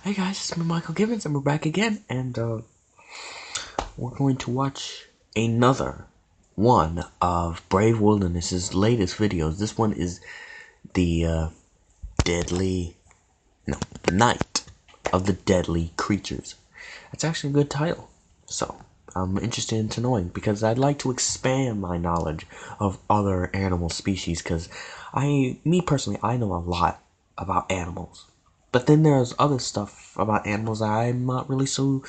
Hey guys, it's me, Michael Gibbons, and we're back again, and we're going to watch another one of Brave Wilderness's latest videos. This one is the Night of the Deadly Creatures. That's actually a good title, so I'm interested in knowing, because I'd like to expand my knowledge of other animal species, because me personally, I know a lot about animals. But then there's other stuff about animals that I'm not really so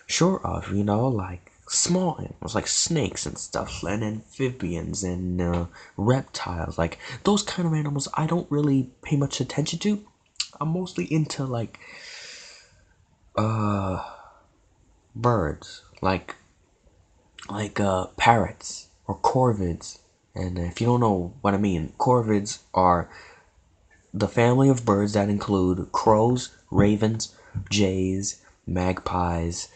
sure of, like small animals, like snakes and stuff, and amphibians and reptiles. Like those kind of animals I don't really pay much attention to. I'm mostly into like birds, like parrots or corvids. And if you don't know what I mean, corvids are the family of birds that include crows, ravens, jays, magpies,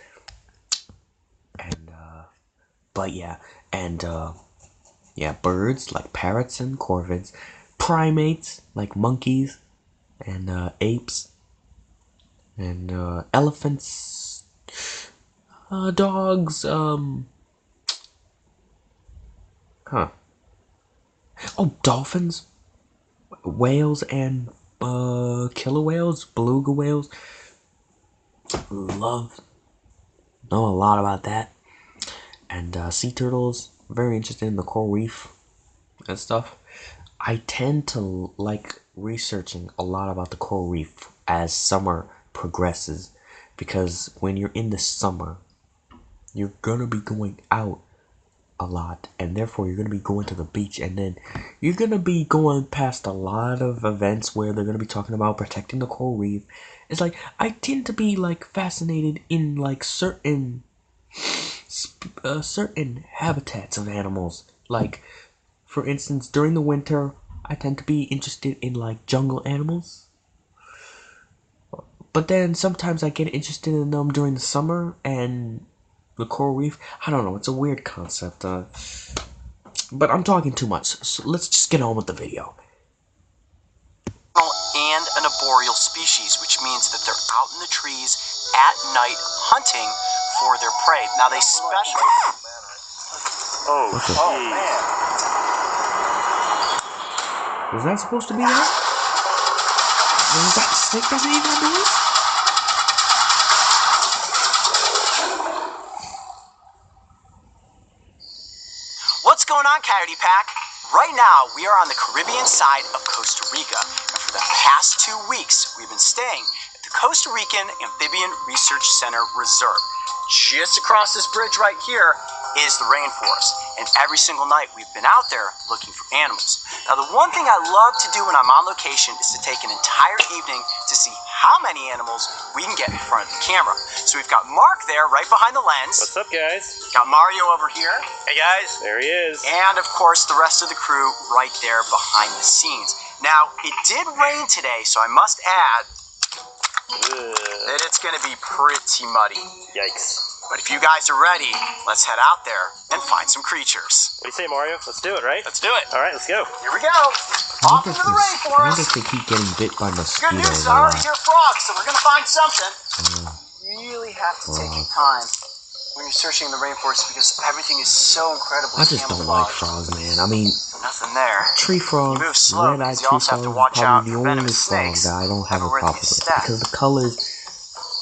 and birds like parrots and corvids, primates like monkeys and apes, and elephants, dogs, dolphins, whales, and killer whales, beluga whales. Love know a lot about that. And sea turtles. Very interested in the coral reef and stuff. I tend to like researching a lot about the coral reef as summer progresses, because when you're in the summer, you're gonna be going out a lot, and therefore you're gonna be going to the beach, and then you're gonna be going past a lot of events where they're gonna be talking about protecting the coral reef. It's like I tend to be like fascinated in like certain habitats of animals. Like, for instance, during the winter, I tend to be interested in like jungle animals. But then sometimes I get interested in them during the summer and the coral reef. I don't know. It's a weird concept. But I'm talking too much. So let's just get on with the video. And an arboreal species, which means that they're out in the trees at night hunting for their prey. Now they specialize. Oh man! Was that supposed to be that? Was that snake that made that noise? What's going on, Coyote Pack? Right now, we are on the Caribbean side of Costa Rica, and for the past 2 weeks, we've been staying at the Costa Rican Amphibian Research Center Reserve. Just across this bridge right here is the rainforest, and every single night we've been out there looking for animals. Now, the one thing I love to do when I'm on location is to take an entire evening to see how many animals we can get in front of the camera. So we've got Mark there right behind the lens. What's up, guys? Got Mario over here. Hey, guys. There he is. And, of course, the rest of the crew right there behind the scenes. Now, it did rain today, so I must add that it's going to be pretty muddy. Yikes. But if you guys are ready, let's head out there and find some creatures. What do you say, Mario? Let's do it, right? Let's do it. All right, let's go. Here we go. Off into the I wonder rainforest. if they keep getting bit by Good mosquitoes news, a I already lot. hear frogs, so we're going to find something. You really have to take your time when you're searching the rainforest, because everything is so incredibly I just don't like camouflaged. frogs, man. I mean, Nothing there. tree frogs, You move slow, red-eyed because you tree also have frogs to is watch out probably for the only venomous frog snakes that I don't have a everywhere problem that you with, step. because the colors,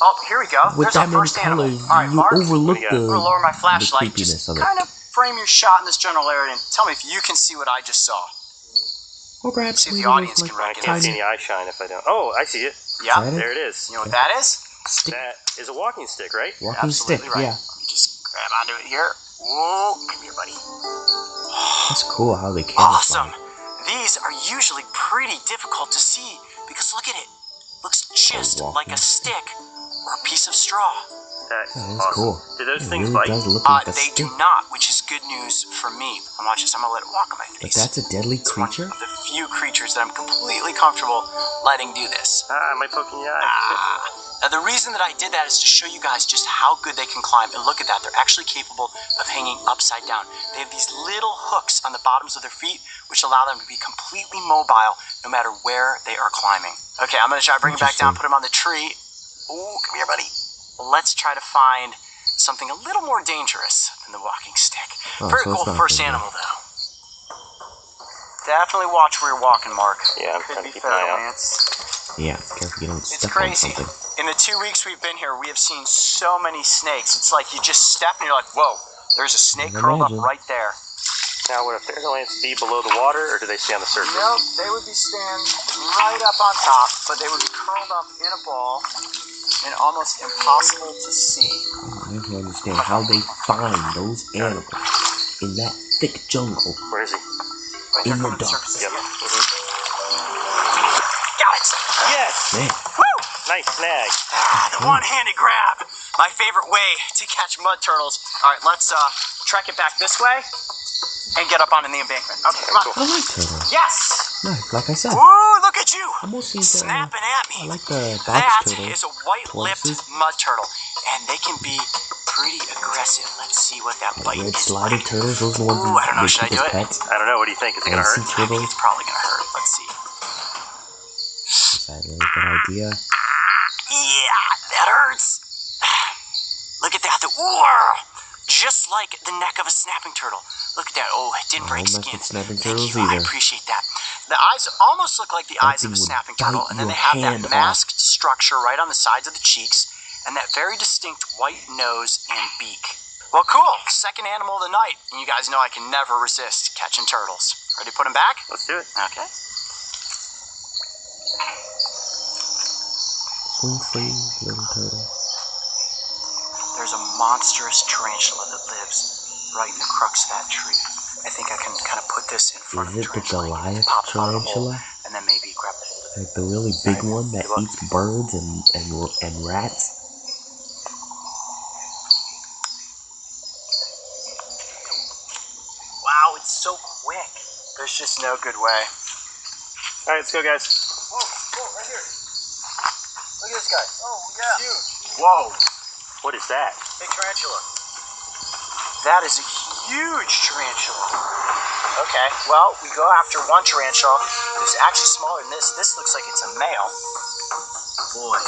Oh, here we go. with There's our that many first animal. colors, All right, you Mark, overlook what do you got? I'm gonna lower my the flashlight. creepiness Just of it. kind of frame your shot in this general area and tell me if you can see what I just saw. Or perhaps See if the maybe audience with, can like, I can't see tiny any eye shine if I don't. Oh, I see it. Yeah, Is that it? There it is. you know what that is? stick, That is a walking stick, right? walking Absolutely stick, right. yeah. Let me just grab onto it here. Whoa, come here, buddy. That's cool how they camouflage. Awesome. These are usually pretty difficult to see because look at it. Looks just like a stick or a piece of straw. That's That is awesome. cool. Do those It things really bite? does look like a They stick. do not, which is good news for me. I'm watching this. I'm gonna let it walk on my But face. that's a deadly It's one creature? of the few creatures that I'm completely comfortable letting do this. Am I poking your eye? Now the reason that I did that is to show you guys just how good they can climb. And look at that, they're actually capable of hanging upside down. They have these little hooks on the bottoms of their feet, which allow them to be completely mobile no matter where they are climbing. Okay, I'm gonna try to bring it back down, put him on the tree. Ooh, come here, buddy. Let's try to find something a little more dangerous than the walking stick. Oh, Very so it's cool not first dangerous. animal, though. Definitely watch where you're walking, Mark. Yeah, I'm Could trying be to keep an eye out. Lance. Yeah, careful you don't It's step on crazy. something. In the 2 weeks we've been here, we have seen so many snakes. It's like you just step and you're like, whoa, there's a snake I curled up imagine. right there. Now, would a fairy lance be below the water, or do they stay on the surface? Nope, they would be standing right up on top, but they would be curled up in a ball and almost impossible to see. I never understand how they find those animals in that thick jungle. Where is he? Right In there the coming to dark. surface. Yep. Got it! Yes! Man, Woo! Nice snag. The one-handed grab. My favorite way to catch mud turtles. All right, let's trek it back this way and get up onto the embankment. Okay, come on. I like turtles. Yes! Nice, like I said. Woo, look at you! I'm mostly into, Snapping at I me. like the box That turtles. is a white-lipped tortoises. mud turtle, and they can be pretty aggressive. Let's see what that bite Red is slider like. turtles, those are the ones Ooh, I don't know, they should I keep do as it? pets. I don't know. What do you think? Is it gonna And hurt? sea I think turtles. it's probably gonna hurt. Let's see. Is that a really good idea? Yeah, that hurts. Look at that. Ooh, just like the neck of a snapping turtle. Look at that. Oh, it didn't I break don't mess skin. with snapping Thank turtles you. I either. appreciate that. The eyes almost look like the That eyes of a thing would snapping bite turtle, and then they your have that hand off. masked structure right on the sides of the cheeks, and that very distinct white nose and beak. Well, cool. Second animal of the night, and you guys know I can never resist catching turtles. Ready to put them back? Let's do it. Okay. Swing free, little turtle. There's a monstrous tarantula that lives right in the crux of that tree. I think I can kind of put this in front Is of it the the tarantula, Goliath pop it out of the hole, tarantula? and then maybe grab a hold of it. Like the really big one that Good luck. eats birds and rats? Wow, it's so quick. There's just no good way. All right, let's go, guys. Whoa, right here. Look at this guy. Oh, yeah. Huge. Whoa. What is that? Big tarantula. That is a huge tarantula. Okay, well, we go after one tarantula. It's actually smaller than this. This looks like it's a male. Boy,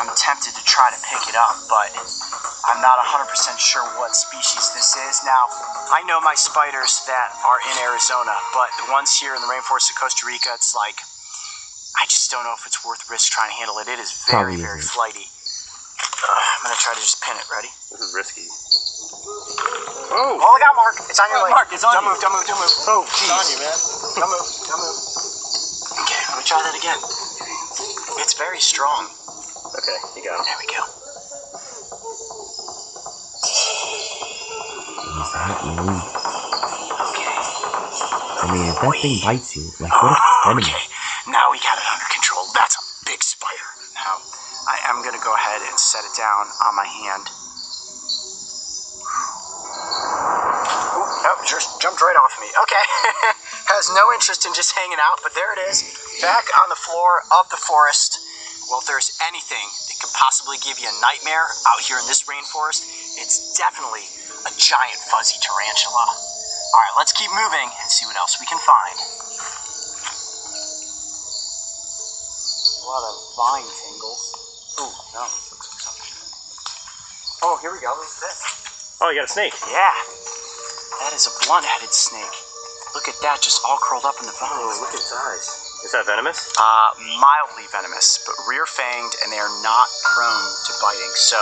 I'm tempted to try to pick it up, but I'm not 100% sure what species this is. Now, I know my spiders that are in Arizona, but the ones here in the rainforest of Costa Rica, it's like, I just don't know if it's worth risk trying to handle it. It is very, Probably very isn't. flighty. I'm going to try to just pin it. Ready? This is risky. Oh! Oh, look out, Mark. It's on your leg. Mark, it's on Don't you. move, don't move, don't move. Oh, Jeez. it's on you, man. Don't move, don't move. Okay, let me try that again. It's very strong. Okay, you got him. There we go. Is that really? Okay. I mean, if that thing bites you, like what if it's venomous? Okay, now we got it under control. That's a big spider. Now, I am going to go ahead and set it down on my hand. Oh, just jumped right off me. Okay. Has no interest in just hanging out, but there it is. Back on the floor of the forest. Well, if there's anything that could possibly give you a nightmare out here in this rainforest, it's definitely a giant fuzzy tarantula. All right, let's keep moving and see what else we can find. A lot of vine tangles. Ooh, no, this looks like something. Oh, here we go. Look at this. Oh, you got a snake. Yeah, that is a blunt-headed snake. Look at that, just all curled up in the vines. Look at its eyes. Is that venomous? Mildly venomous, but rear-fanged, and they are not prone to biting. So,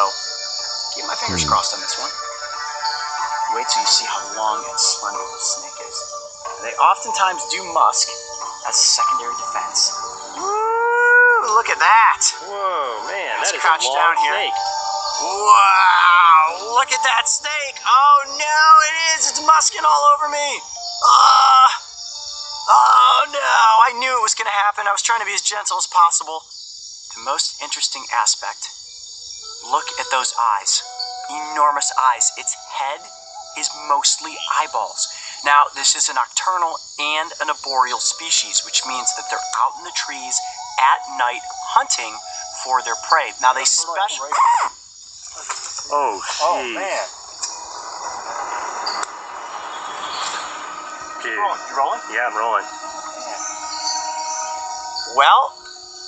keep my fingers crossed on this one. Wait till you see how long and slender this snake is. They oftentimes do musk as a secondary defense. Woo! Look at that! Whoa, man, Let's that is a crouch long down here. snake. Wow! Look at that snake! Oh no, it is! It's musking all over me! Oh no! I knew it was gonna happen. I was trying to be as gentle as possible. The most interesting aspect. Look at those eyes. Enormous eyes. Its head is mostly eyeballs. Now, this is a nocturnal and an arboreal species, which means that they're out in the trees at night hunting for their prey. Now, they specialize. Oh, Oh jeez. man! Dude. You rolling? Yeah, I'm rolling. Well,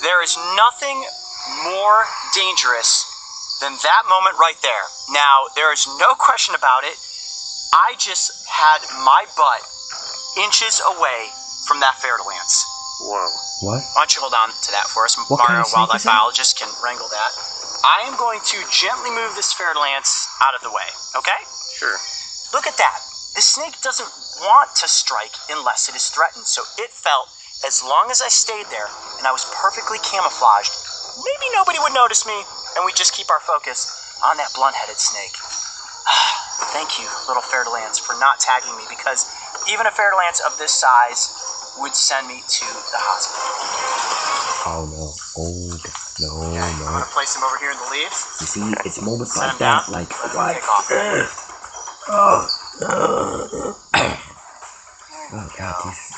there is nothing more dangerous than that moment right there. Now, there is no question about it. I just had my butt inches away from that Fer-de-Lance. Whoa. What? Why don't you hold on to that for us? What kind Mario, of snake wildlife is that? biologist, can wrangle that. I am going to gently move this Fer-de-Lance out of the way, okay? Sure. Look at that. The snake doesn't want to strike unless it is threatened, so it felt as long as I stayed there and I was perfectly camouflaged, maybe nobody would notice me, and we just keep our focus on that blunt-headed snake. Thank you, little Fer-de-Lance, for not tagging me, because even a Fer-de-Lance of this size would send me to the hospital. Oh no. Oh god. No, I'm no. gonna place him over here in the leaves. You see, it's moments Set like him down. that, like, Let him what? kick off. Oh god, these...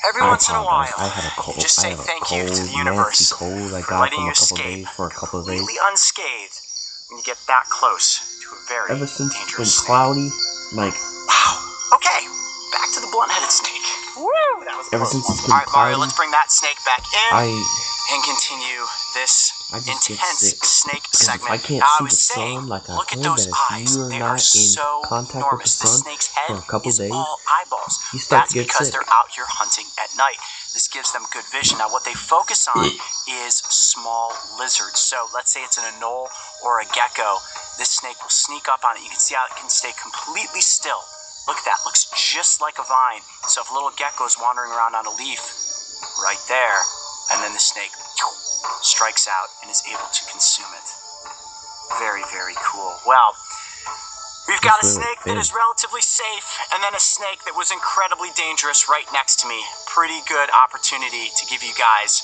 Every I once in a apologize. while, I had a cold. you just I say have a thank you to cold, the nasty universe cold I for got letting from you a couple escape days, for a couple of days. completely unscathed when you get that close to a very Ever since it's been dangerous snake. cloudy, like, Wow. Okay, back to the blunt-headed snake. Woo! That was ever close. since it's been All right, Mario, cloudy, let's bring that snake back in I and continue this just get intense sick. snake Because if segment. I can't Now, I see was the saying, sun, like I look at heard those that if eyes. you are They not are in so contact with enormous. the The sun snake's head for a couple is days, all eyeballs. you start That's to get because sick. they're out here hunting at night. This gives them good vision. Now, what they focus on is small lizards. So, let's say it's an anole or a gecko. This snake will sneak up on it. You can see how it can stay completely still. Look at that. Looks just like a vine. So, if a little gecko is wandering around on a leaf, right there, and then the snake strikes out and is able to consume it. Very, very cool. Well, we've got a That's really snake that big. is relatively safe, and then a snake that was incredibly dangerous right next to me. Pretty good opportunity to give you guys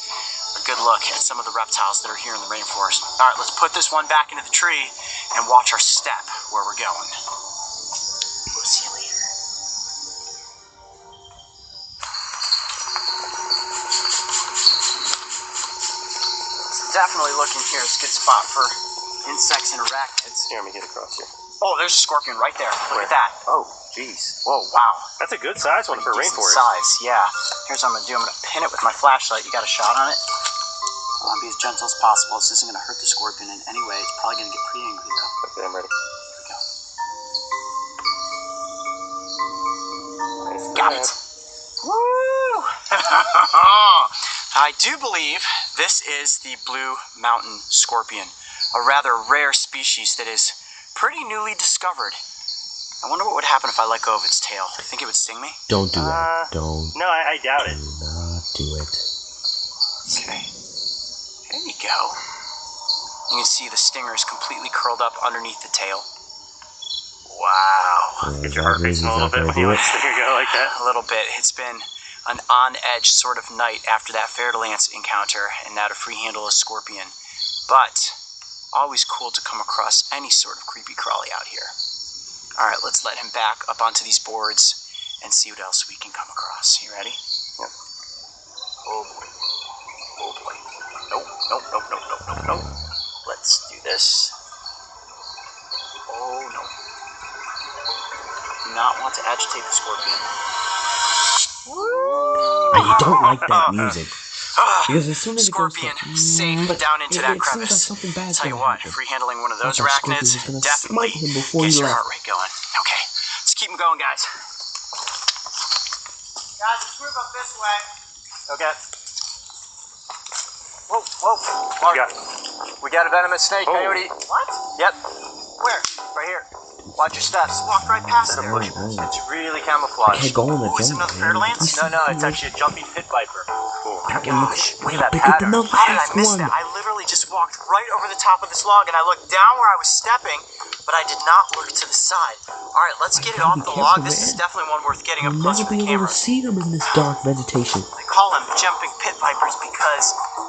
a good look at some of the reptiles that are here in the rainforest. All right, let's put this one back into the tree and watch our step where we're going. We'll see you later. Definitely looking here is a good spot for insects and arachnids. Here, let me get across here. Oh, there's a scorpion right there. Look at that. Oh, jeez. Whoa, wow. That's a good size one for a Decent rainforest. size, yeah. Here's what I'm gonna do. I'm gonna pin it with my flashlight. You got a shot on it? I want to be as gentle as possible. This isn't gonna hurt the scorpion in any way. It's probably gonna get pretty angry though. Okay, I'm ready. Here we go. Nice Got grab. it. Woo! I do believe this is the blue mountain scorpion, a rather rare species that is pretty newly discovered. I wonder what would happen if I let go of its tail. I think it would sting me. Don't do that. Don't. No, I doubt it. Do not do it. Okay. There you go. You can see the stinger is completely curled up underneath the tail. Wow. Get your heart racing a little bit when you let the stinger go like that. A little bit. It's been an on-edge sort of night after that Fer-de-Lance encounter, and now to free-handle a scorpion. But always cool to come across any sort of creepy crawly out here. All right, let's let him back up onto these boards and see what else we can come across. You ready? Yep. Oh boy. Oh boy. Nope, nope, nope, nope, nope, nope, nope. Let's do this. Oh no. Do not want to agitate the scorpion. I don't like that music. Because as soon as it goes Scorpion, to, safe but down into that it seems like crevice. something bad's Tell you gonna what, happen. free handling one of those Like our scorpion arachnids was gonna definitely smite him before gets he your left. heart rate going. Okay, let's keep him going, guys. Guys, let's move up this way. Okay. Whoa, whoa, Mark. We got a venomous snake, Oh. coyote. What? Yep. Where? Right here. Watch your steps. Walk right past there. It's really I camouflaged. can't go in the Ooh, is it jungle, another man. Fer-de-Lance? No, no, it's actually a jumping pit viper. Cool. I can look Look way at that bigger pattern. than the How did I last miss one. that? I literally just walked right over the top of this log and I looked down where I was stepping, but I did not look to the side. All right, let's get it gotta off be the careful, log. This is man. definitely one worth getting up You'll close never for be the able camera. to see them in this dark vegetation. They call them jumping pit vipers because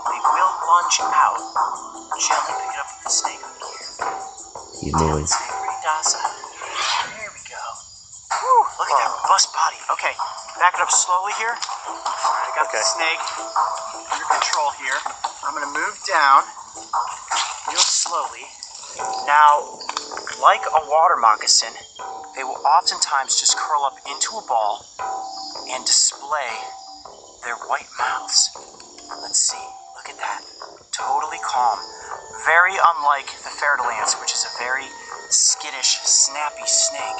they will lunge out. Gently pick it up with the snake over here. He's moving. Stay pretty docile. There we go. Whew, look at that robust body. Okay, back it up slowly here. All right, I got the Okay. snake under control here. I'm gonna move down real slowly. Now, like a water moccasin, they will oftentimes just curl up into a ball and display their white mouths. Let's see. Look at that. Totally calm. Very unlike the fer-de-lance, which is a very skittish, snappy snake.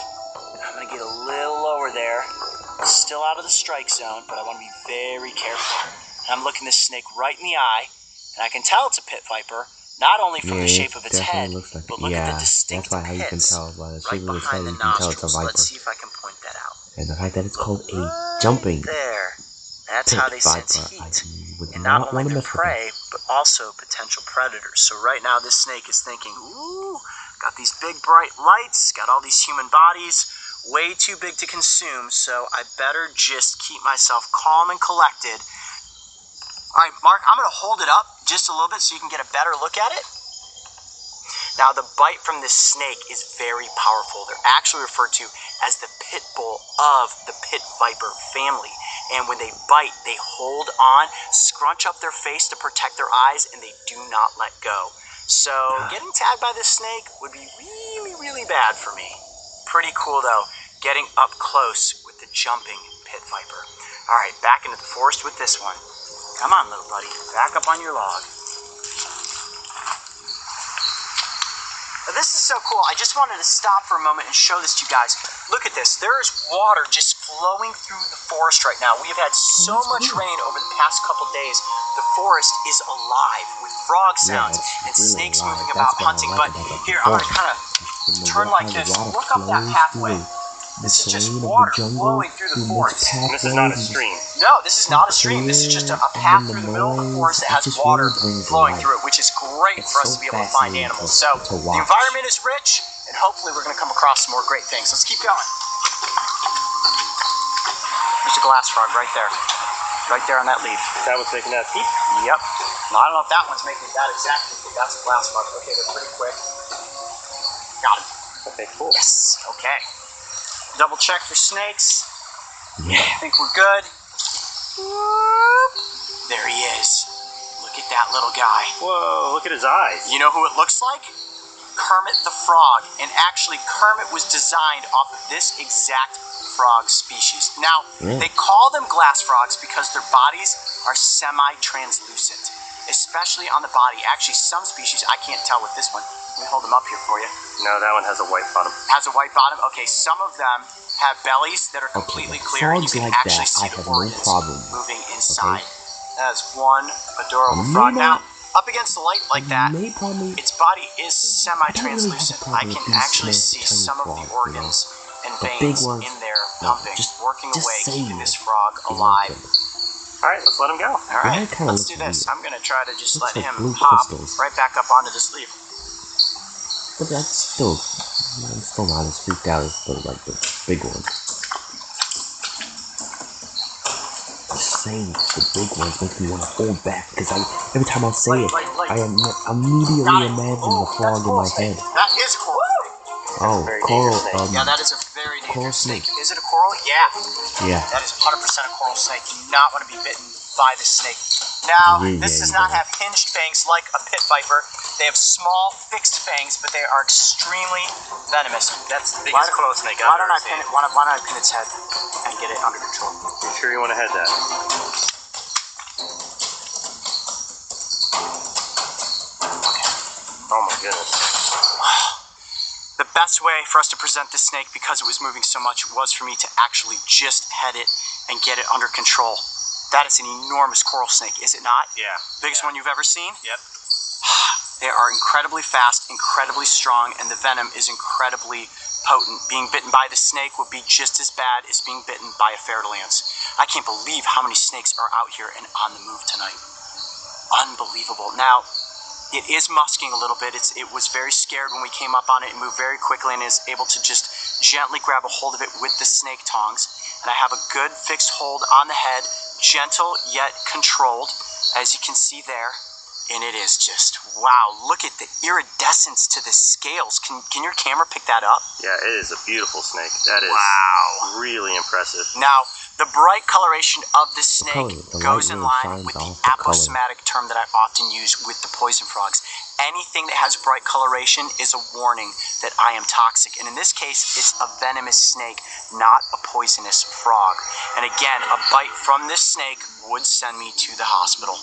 I'm going to get a little lower there. Still out of the strike zone, but I want to be very careful. I'm looking this snake right in the eye, and I can tell it's a pit viper, not only from the shape of its head, looks like but look at the distinct that's why how you can pits tell by the right shape of its head. behind the You can tell it's a nostrils. viper, Let's see if I can point that out. and the fact that it's called a jumping There. That's pit how they sense viper, I heat. would And not not only want to their mess with them. prey, but also potential predators. So right now this snake is thinking, ooh, got these big bright lights, got all these human bodies, way too big to consume, so I better just keep myself calm and collected. All right, Mark, I'm going to hold it up just a little bit so you can get a better look at it. Now, the bite from this snake is very powerful. They're actually referred to as the pit bull of the pit viper family. And when they bite, they hold on, scrunch up their face to protect their eyes, and they do not let go. So getting tagged by this snake would be really, really bad for me. Pretty cool, though, getting up close with the jumping pit viper. All right, back into the forest with this one. Come on, little buddy. Back up on your log. Now, this is so cool. I just wanted to stop for a moment and show this to you guys. Look at this. There is water just flowing through the forest right now. We have had so much rain over the past couple days. The forest is alive with frog sounds and really snakes alive. moving That's about what I hunting. like But about the here, I'm going to forest. kind of When the turn water- like how the this. water Look up that flows pathway. through This is just terrain of the water jungle, flowing through the through forest. this This is not a pathway, stream. No, this is not a stream. This is just a path through the middle of the forest that has It just water really brings flowing life. through it, which is great It's for us so to be able to find fascinating animals. to- So to the watch. environment is rich, and hopefully we're going to come across some more great things. Let's keep going. There's a glass frog right there. Right there on that leaf. That was making that peep. Yep. Well, I don't know if that one's making that exactly, but that's a glass frog. Okay, they're pretty quick. Got him. Okay, cool. Yes. Okay. Double check for snakes. Yeah. I think we're good. Whoop. There he is. Look at that little guy. Whoa, look at his eyes. You know who it looks like? Kermit the Frog. And actually, Kermit was designed off of this exact frog species. Now, they call them glass frogs because their bodies are semi-translucent, especially on the body. Actually, some species, I can't tell with this one. Let me hold them up here for you. No, that one has a white bottom. Has a white bottom. Okay, some of them have bellies that are Okay, completely clear, and you frogs can like actually that, see I the have no organs problem. moving inside. That is one adorable May frog. not- Now, up against the light like that, May probably its body is I don't really have a semi-translucent. I problem can with these actually small, see tiny some of the frogs, organs and The veins big ones, in there no, pumping, just working away, saying keeping this it. frog They alive. love them. All right, let's let him go. All right, Yeah, it kinda let's do looks this. weird. I'm going to try to just Looks let like him blue hop crystals. right back up onto this leaf. But that's still, I'm still not as freaked out as the big ones. Just saying the big ones makes me want to hold back because every time I say it, I immediately Got it. imagine Oh, the frog that's in my coral head. snake. That is coral. Oh, very coral. dangerous snake. Yeah, that is a very Coral dangerous snake. snake. Is it a coral? Yeah. Yeah. That is 100% a coral snake. You do not want to be bitten by this snake. Now, Yeah, this yeah, does you not don't. have hinged fangs like a pit viper. They have small, fixed fangs, but they are extremely venomous. That's the Why biggest don't- coral snake Why I've don't ever I pin seen. it? Why don't I pin its head and get it under control? You sure you want to head that? Oh my goodness. The best way for us to present this snake, because it was moving so much, was for me to actually just head it and get it under control. That is an enormous coral snake, is it not? Yeah. Biggest one you've ever seen? Yep. They are incredibly fast, incredibly strong, and the venom is incredibly potent. Being bitten by the snake would be just as bad as being bitten by a fer-de-lance. I can't believe how many snakes are out here and on the move tonight. Unbelievable. Now, it is musking a little bit. It was very scared when we came up on it and moved very quickly and is able to just gently grab a hold of it with the snake tongs. And I have a good fixed hold on the head, gentle yet controlled, as you can see there. And it is just, wow, look at the iridescence to the scales. Can your camera pick that up? Yeah, it is a beautiful snake. That is Wow. really impressive. Now, the bright coloration of this snake color, the goes light in really line shines with the off the color. aposematic term that I often use with the poison frogs. Anything that has bright coloration is a warning that I am toxic. And in this case, it's a venomous snake, not a poisonous frog. And again, a bite from this snake would send me to the hospital.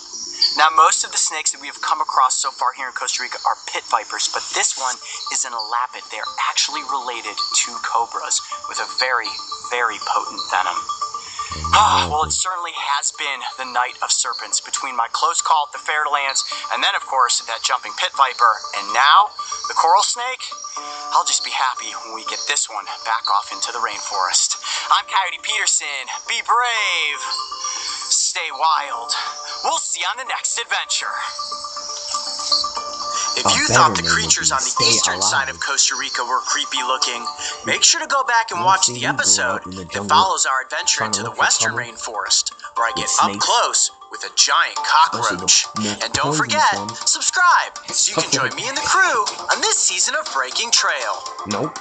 Now, most of the snakes that we have come across so far here in Costa Rica are pit vipers, but this one is an elapid. They are actually related to cobras with a very, very potent venom. Well, it certainly has been the night of serpents between my close call at the Fairlands and then, of course, that jumping pit viper. And now, the coral snake? I'll just be happy when we get this one back off into the rainforest. I'm Coyote Peterson. Be brave. Stay wild. We'll see you on the next adventure. If you thought the creatures on the eastern side of Costa Rica were creepy looking, make sure to go back and watch the episode that follows our adventure into the western rainforest, where I get up close with a giant cockroach. And don't forget, subscribe so you can join me and the crew on this season of Breaking Trail. Nope.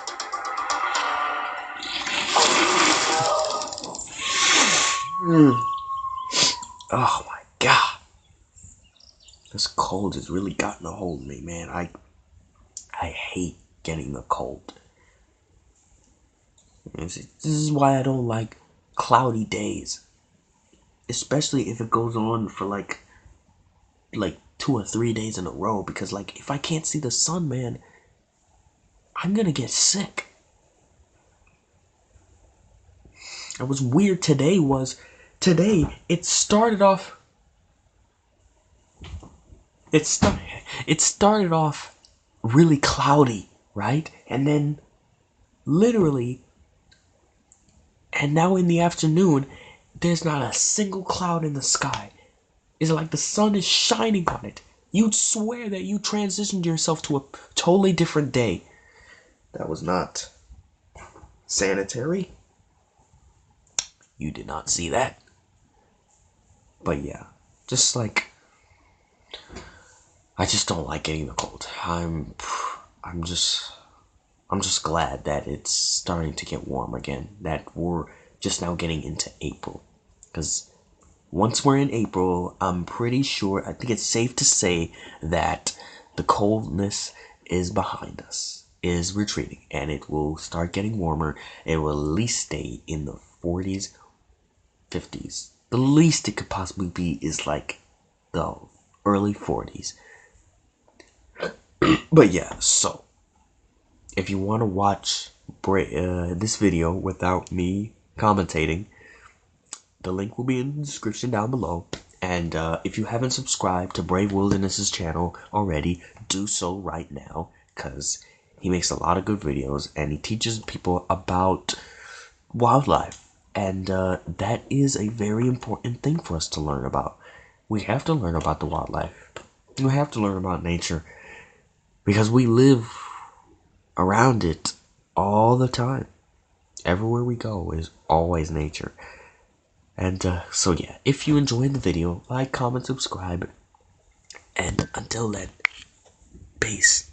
Oh my god. This cold has really gotten a hold of me, man. I hate getting the cold. This is why I don't like cloudy days. Especially if it goes on for like 2 or 3 days in a row. Because like if I can't see the sun, man, I'm gonna get sick. And what's weird today it started off It started off really cloudy, right? And then literally, and now in the afternoon, there's not a single cloud in the sky. It's like the sun is shining on it. You'd swear that you transitioned yourself to a totally different day. That was not sanitary. You did not see that. But yeah, just like, I just don't like getting the cold. I'm just glad that it's starting to get warm again. That we're just now getting into April. Because once we're in April, I'm pretty sure, I think it's safe to say that the coldness is behind us, is retreating, and it will start getting warmer. It will at least stay in the 40s, 50s. The least it could possibly be is like the early 40s. But yeah, so if you want to watch this video without me commentating, the link will be in the description down below. And if you haven't subscribed to Brave Wilderness's channel already, do so right now, because he makes a lot of good videos and he teaches people about wildlife. And that is a very important thing for us to learn about. We have to learn about the wildlife. We have to learn about nature. Because we live around it all the time. Everywhere we go is always nature. And so yeah, if you enjoyed the video, like, comment, subscribe. And until then, peace.